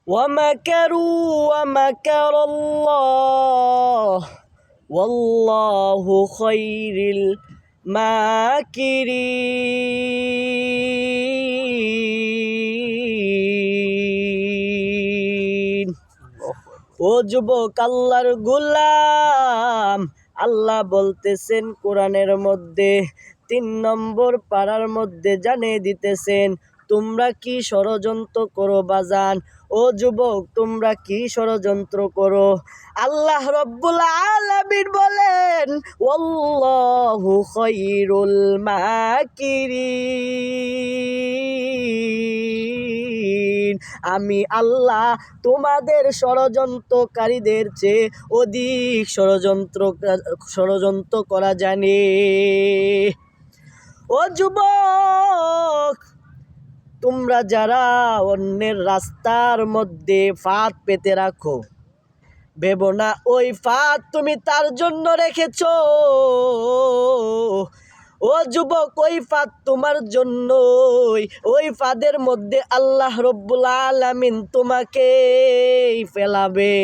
ومكروا ومكر الله والله خير الماكرين ও যুবক আল্লাহর গোলাম, আল্লাহ বলতেছেন কোরআনের মধ্যে 3 নম্বর পারার মধ্যে জানিয়ে দিতেছেন, তোমরা কি ষড়যন্ত্র করো বাজান? ও যুবক, তোমরা কি ষড়যন্ত্র করো? আল্লাহ রব্বুল আলামিন বলেন, ওয়াল্লাহু খায়রুল মাকিরিন, আমি আল্লাহ তোমাদের ষড়যন্ত্রকারীদের চেয়ে অধিক ষড়যন্ত্র করা জানে। ও যুবক, তোমরা যারা অন্যের রাস্তার মধ্যে ফাঁদ পেতে রাখো, ভেবো না ওই ফাঁদ তুমি তার জন্য রেখেছো। ও যুবক, ওই ফাঁদ তোমার জন্যই। ওই ফাঁদের মধ্যে আল্লাহ রব্বুল আলামিন তোমাকে ফেলাবে।